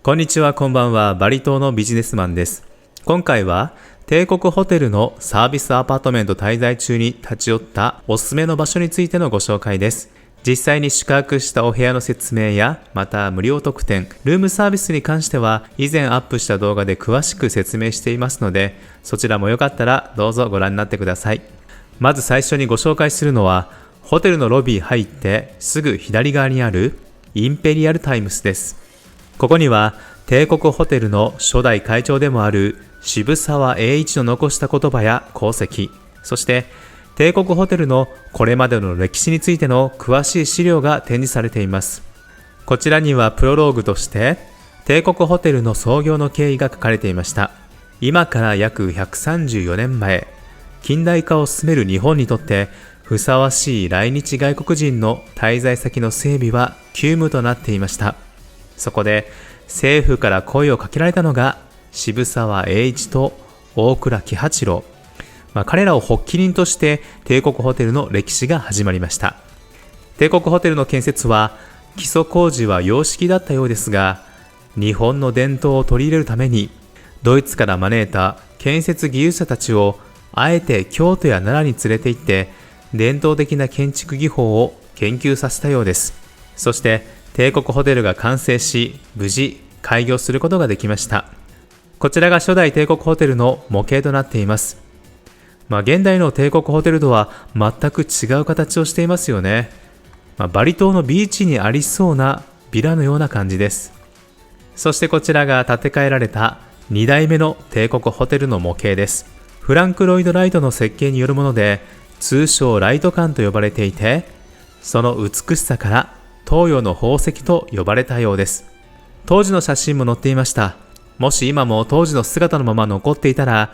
こんにちは、こんばんは。バリ島のビジネスマンです。今回は帝国ホテルのサービスアパートメント滞在中に立ち寄ったおすすめの場所についてのご紹介です。実際に宿泊したお部屋の説明や、また無料特典、ルームサービスに関しては以前アップした動画で詳しく説明していますので、そちらもよかったらどうぞご覧になってください。まず最初にご紹介するのは、ホテルのロビー入ってすぐ左側にあるインペリアルタイムスです。ここには帝国ホテルの初代会長でもある渋沢栄一の残した言葉や功績、そして帝国ホテルのこれまでの歴史についての詳しい資料が展示されています。こちらにはプロローグとして帝国ホテルの創業の経緯が書かれていました。今から約134年前、近代化を進める日本にとってふさわしい来日外国人の滞在先の整備は急務となっていました。そこで政府から声をかけられたのが渋沢栄一と大倉喜八郎。彼らを発起人として帝国ホテルの歴史が始まりました。帝国ホテルの建設は基礎工事は洋式だったようですが、日本の伝統を取り入れるためにドイツから招いた建設技術者たちをあえて京都や奈良に連れて行って伝統的な建築技法を研究させたようです。そして帝国ホテルが完成し、無事開業することができました。こちらが初代帝国ホテルの模型となっています。現代の帝国ホテルとは全く違う形をしていますよね。バリ島のビーチにありそうなビラのような感じです。そしてこちらが建て替えられた2代目の帝国ホテルの模型です。フランク・ロイド・ライトの設計によるもので、通称ライト館と呼ばれていて、その美しさから東洋の宝石と呼ばれたようです。当時の写真も載っていました。もし今も当時の姿のまま残っていたら、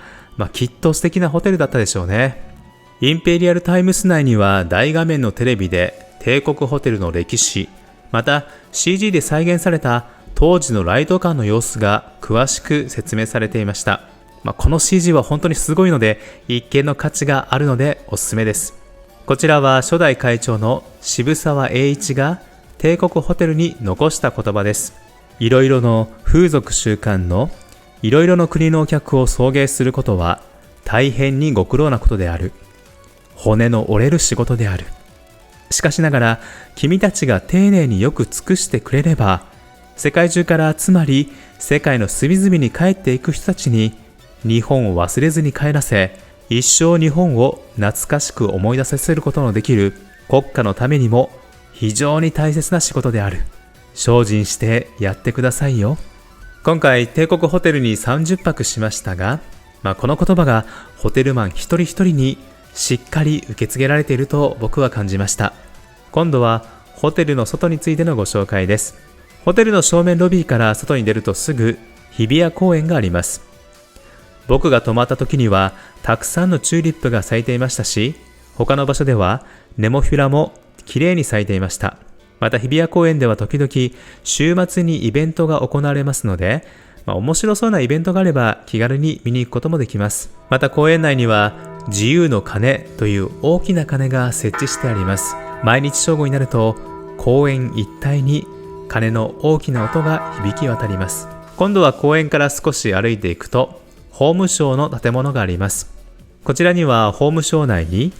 きっと素敵なホテルだったでしょうね。インペリアルタイムス内には大画面のテレビで帝国ホテルの歴史、また CG で再現された当時のライト館の様子が詳しく説明されていました。この CG は本当にすごいので一見の価値があるのでおすすめです。こちらは初代会長の渋沢栄一が帝国ホテルに残した言葉です。いろいろの風俗習慣のいろいろの国のお客を送迎することは大変にご苦労なことである。骨の折れる仕事である。しかしながら君たちが丁寧によく尽くしてくれれば、世界中からつまり世界の隅々に帰っていく人たちに日本を忘れずに帰らせ、一生日本を懐かしく思い出させることのできる国家のためにも非常に大切な仕事である。精進してやってくださいよ。今回帝国ホテルに30泊しましたが、この言葉がホテルマン一人一人にしっかり受け継げられていると僕は感じました。今度はホテルの外についてのご紹介です。ホテルの正面ロビーから外に出るとすぐ日比谷公園があります。僕が泊まった時にはたくさんのチューリップが咲いていましたし、他の場所ではネモフィラも綺麗に咲いていました。また日比谷公園では時々週末にイベントが行われますので、面白そうなイベントがあれば気軽に見に行くこともできます。また公園内には自由の鐘という大きな鐘が設置してあります。毎日正午になると公園一帯に鐘の大きな音が響き渡ります。今度は公園から少し歩いていくと法務省の建物があります。こちらには法務省内に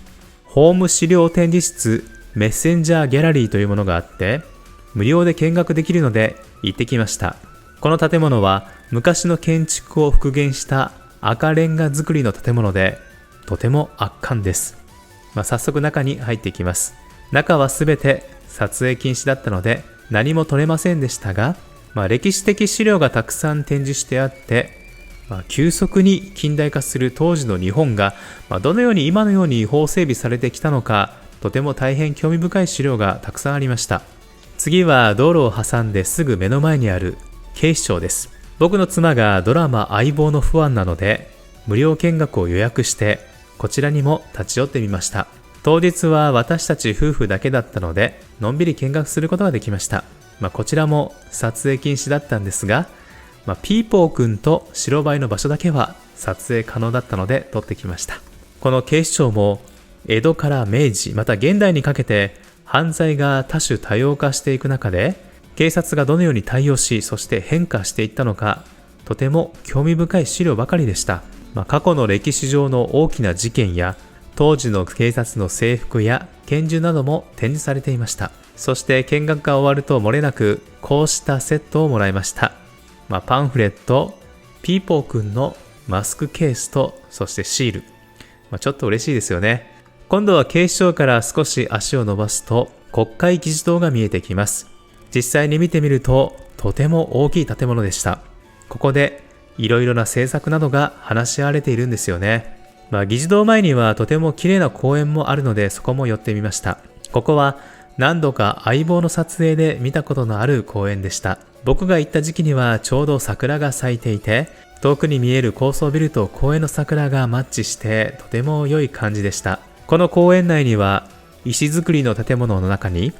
法務資料展示室メッセンジャーギャラリーというものがあって、無料で見学できるので行ってきました。この建物は昔の建築を復元した赤レンガ造りの建物で、とても圧巻です。早速中に入っていきます。中はすべて撮影禁止だったので何も撮れませんでしたが、歴史的資料がたくさん展示してあって、急速に近代化する当時の日本が、どのように今のように法整備されてきたのか、とても大変興味深い資料がたくさんありました。次は道路を挟んですぐ目の前にある警視庁です。僕の妻がドラマ相棒のファンなので、無料見学を予約してこちらにも立ち寄ってみました。当日は私たち夫婦だけだったので、のんびり見学することができました。こちらも撮影禁止だったんですが、ピーポーくんと白バイの場所だけは撮影可能だったので撮ってきました。この警視庁も江戸から明治、また現代にかけて犯罪が多種多様化していく中で、警察がどのように対応し、そして変化していったのか、とても興味深い資料ばかりでした。過去の歴史上の大きな事件や、当時の警察の制服や拳銃なども展示されていました。そして見学が終わると漏れなくこうしたセットをもらいました。パンフレット、ピーポーくんのマスクケースと、そしてシール。ちょっと嬉しいですよね。今度は警視庁から少し足を伸ばすと国会議事堂が見えてきます。実際に見てみるととても大きい建物でした。ここでいろいろな政策などが話し合われているんですよね。議事堂前にはとても綺麗な公園もあるので、そこも寄ってみました。ここは何度か相棒の撮影で見たことのある公園でした。僕が行った時期にはちょうど桜が咲いていて、遠くに見える高層ビルと公園の桜がマッチしてとても良い感じでした。この公園内には石造りの建物の中に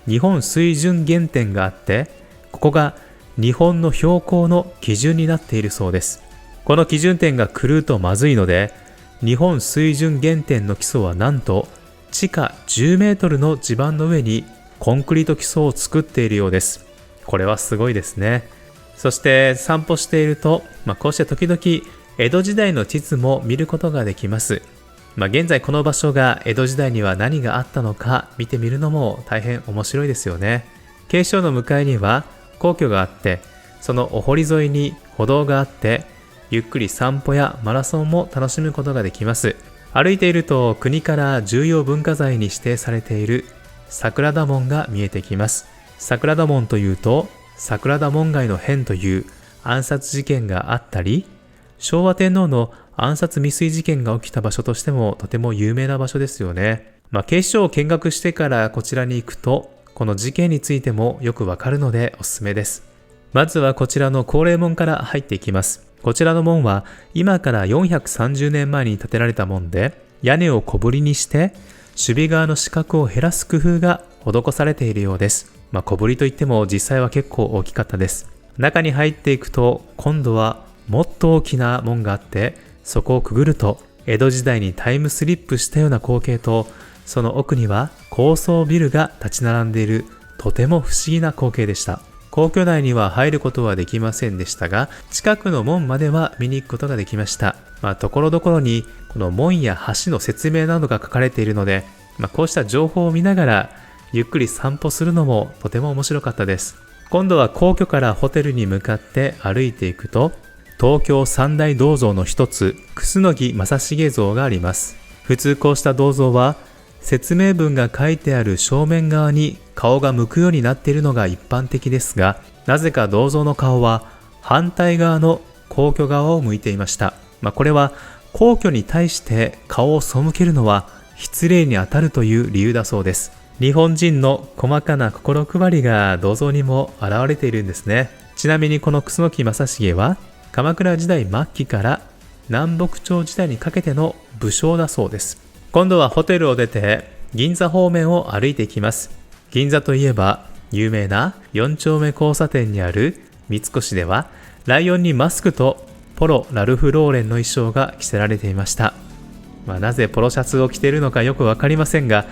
日本水準原点があって、ここが日本の標高の基準になっているそうです。この基準点が狂うとまずいので、日本水準原点の基礎はなんと地下10メートルの地盤の上にコンクリート基礎を作っているようです。これはすごいですね。そして散歩していると、こうして時々江戸時代の地図も見ることができます。現在この場所が江戸時代には何があったのか見てみるのも大変面白いですよね。警視庁の向かいには皇居があって、そのお堀沿いに歩道があって、ゆっくり散歩やマラソンも楽しむことができます。歩いていると国から重要文化財に指定されている桜田門が見えてきます。桜田門というと、桜田門外の変という暗殺事件があったり、昭和天皇の暗殺未遂事件が起きた場所としてもとても有名な場所ですよね。警視庁を見学してからこちらに行くと、この事件についてもよくわかるのでおすすめです。まずはこちらの皇霊門から入っていきます。こちらの門は今から430年前に建てられた門で、屋根を小ぶりにして守備側の死角を減らす工夫が施されているようです。小ぶりといっても実際は結構大きかったです。中に入っていくと今度はもっと大きな門があって、そこをくぐると江戸時代にタイムスリップしたような光景と、その奥には高層ビルが立ち並んでいるとても不思議な光景でした。皇居内には入ることはできませんでしたが、近くの門までは見に行くことができました。ところどころにこの門や橋の説明などが書かれているので、こうした情報を見ながらゆっくり散歩するのもとても面白かったです。今度は皇居からホテルに向かって歩いていくと、東京三大銅像の一つ、楠木正成像があります。普通こうした銅像は説明文が書いてある正面側に顔が向くようになっているのが一般的ですが、なぜか銅像の顔は反対側の皇居側を向いていました。これは皇居に対して顔を背けるのは失礼に当たるという理由だそうです。日本人の細かな心配りが銅像にも現れているんですね。ちなみにこの楠木正成は鎌倉時代末期から南北朝時代にかけての武将だそうです。今度はホテルを出て銀座方面を歩いていきます。銀座といえば有名な4丁目交差点にある三越では、ライオンにマスクとポロ・ラルフ・ローレンの衣装が着せられていました。なぜポロシャツを着ているのかよくわかりませんが、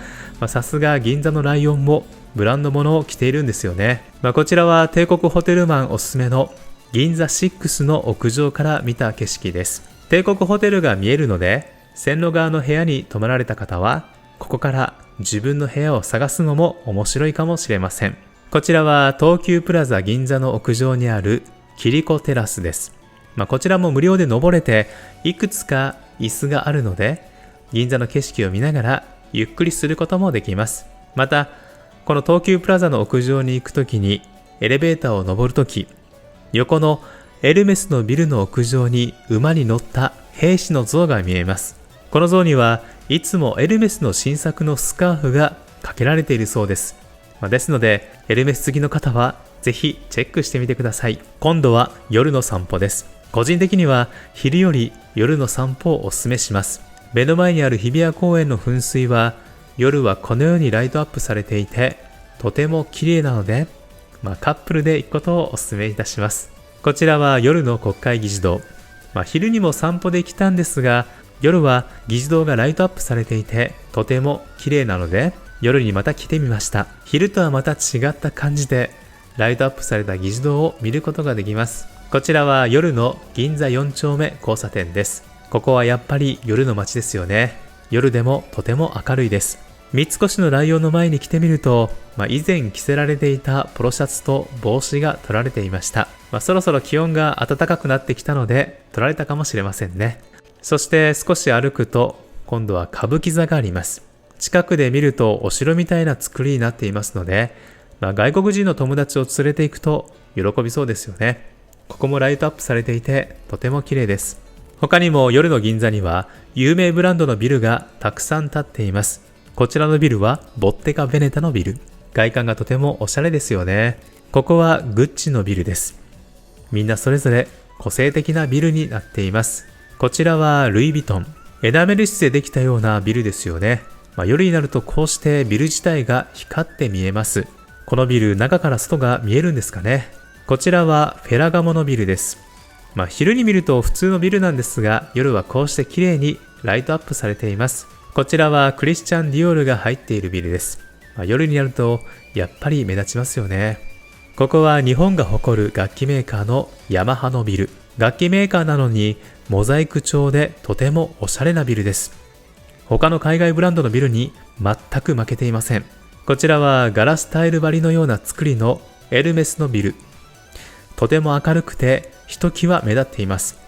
さすが銀座のライオンもブランド物を着ているんですよね。こちらは帝国ホテルマンおすすめの銀座6の屋上から見た景色です。帝国ホテルが見えるので、線路側の部屋に泊まられた方は、ここから自分の部屋を探すのも面白いかもしれません。こちらは東急プラザ銀座の屋上にあるキリコテラスです。こちらも無料で登れて、いくつか椅子があるので、銀座の景色を見ながらゆっくりすることもできます。また、この東急プラザの屋上に行くときに、エレベーターを登るとき、横のエルメスのビルの屋上に馬に乗った兵士の像が見えます。この像にはいつもエルメスの新作のスカーフがかけられているそうです。ですので、エルメス好きの方はぜひチェックしてみてください。今度は夜の散歩です。個人的には昼より夜の散歩をお勧めします。目の前にある日比谷公園の噴水は夜はこのようにライトアップされていて、とても綺麗なので、カップルで行くことをお勧めいたします。こちらは夜の国会議事堂。昼にも散歩できたんですが、夜は議事堂がライトアップされていてとても綺麗なので、夜にまた来てみました。昼とはまた違った感じで、ライトアップされた議事堂を見ることができます。こちらは夜の銀座4丁目交差点です。ここはやっぱり夜の街ですよね。夜でもとても明るいです。三越のライオンの前に来てみると、以前着せられていたポロシャツと帽子が取られていました。そろそろ気温が暖かくなってきたので取られたかもしれませんね。そして少し歩くと今度は歌舞伎座があります。近くで見るとお城みたいな作りになっていますので、外国人の友達を連れて行くと喜びそうですよね。ここもライトアップされていてとても綺麗です。他にも夜の銀座には有名ブランドのビルがたくさん建っています。こちらのビルはボッテガ・ベネタのビル。外観がとてもおしゃれですよね。ここはグッチのビルです。みんなそれぞれ個性的なビルになっています。こちらはルイ・ヴィトン。エナメル質でできたようなビルですよね。夜になるとこうしてビル自体が光って見えます。このビル、中から外が見えるんですかね。こちらはフェラガモのビルです。昼に見ると普通のビルなんですが、夜はこうして綺麗にライトアップされています。こちらはクリスチャン・ディオールが入っているビルです。夜になるとやっぱり目立ちますよね。ここは日本が誇る楽器メーカーのヤマハのビル。楽器メーカーなのにモザイク調でとてもおしゃれなビルです。他の海外ブランドのビルに全く負けていません。こちらはガラスタイル張りのような作りのエルメスのビル。とても明るくてひときわ目立っています。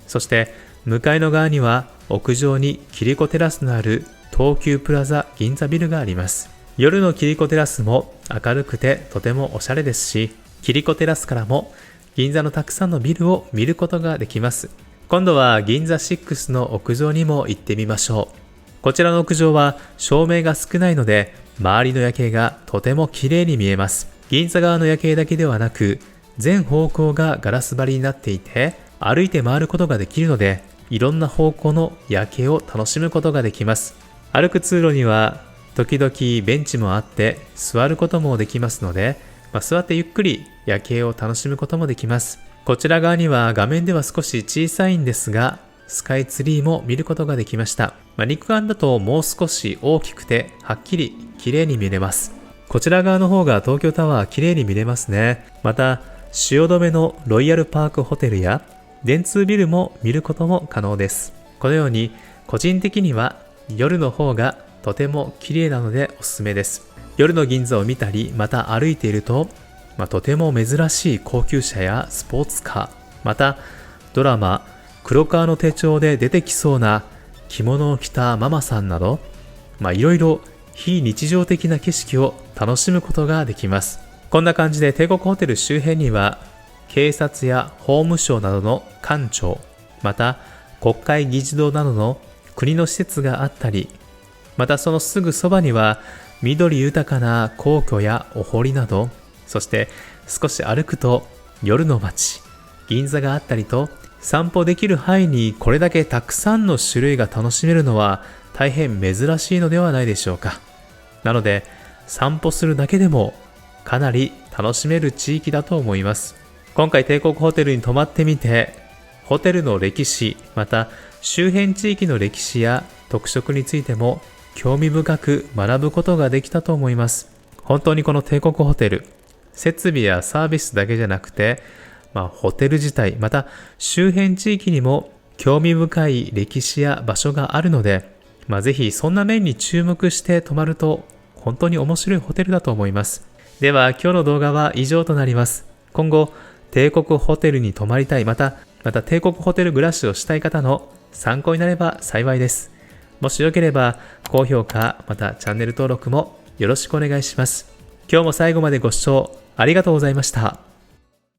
そして向かいの側には屋上にキリコテラスのある東急プラザ銀座ビルがあります。夜のキリコテラスも明るくてとてもおしゃれですし、キリコテラスからも銀座のたくさんのビルを見ることができます。今度は銀座6の屋上にも行ってみましょう。こちらの屋上は照明が少ないので周りの夜景がとても綺麗に見えます。銀座側の夜景だけではなく全方向がガラス張りになっていて歩いて回ることができるのでいろんな方向の夜景を楽しむことができます。歩く通路には時々ベンチもあって座ることもできますので、座ってゆっくり夜景を楽しむこともできます。こちら側には画面では少し小さいんですがスカイツリーも見ることができました。肉眼だともう少し大きくてはっきり綺麗に見れます。こちら側の方が東京タワー綺麗に見れますね。また汐留のロイヤルパークホテルや電通ビルも見ることも可能です。このように個人的には夜の方がとても綺麗なのでおすすめです。夜の銀座を見たりまた歩いていると、とても珍しい高級車やスポーツカー、またドラマ黒川の手帳で出てきそうな着物を着たママさんなど、いろいろ非日常的な景色を楽しむことができます。こんな感じで帝国ホテル周辺には警察や法務省などの官庁、また国会議事堂などの国の施設があったり、またそのすぐそばには緑豊かな皇居やお堀など、そして少し歩くと夜の街銀座があったりと、散歩できる範囲にこれだけたくさんの種類が楽しめるのは大変珍しいのではないでしょうか。なので散歩するだけでもかなり楽しめる地域だと思います。今回帝国ホテルに泊まってみて、ホテルの歴史、また周辺地域の歴史や特色についても興味深く学ぶことができたと思います。本当にこの帝国ホテル、設備やサービスだけじゃなくて、ホテル自体、また周辺地域にも興味深い歴史や場所があるので、ぜひそんな面に注目して泊まると本当に面白いホテルだと思います。では今日の動画は以上となります。今後帝国ホテルに泊まりたい、また帝国ホテル暮らしをしたい方の参考になれば幸いです。もしよければ高評価、またチャンネル登録もよろしくお願いします。今日も最後までご視聴ありがとうございました。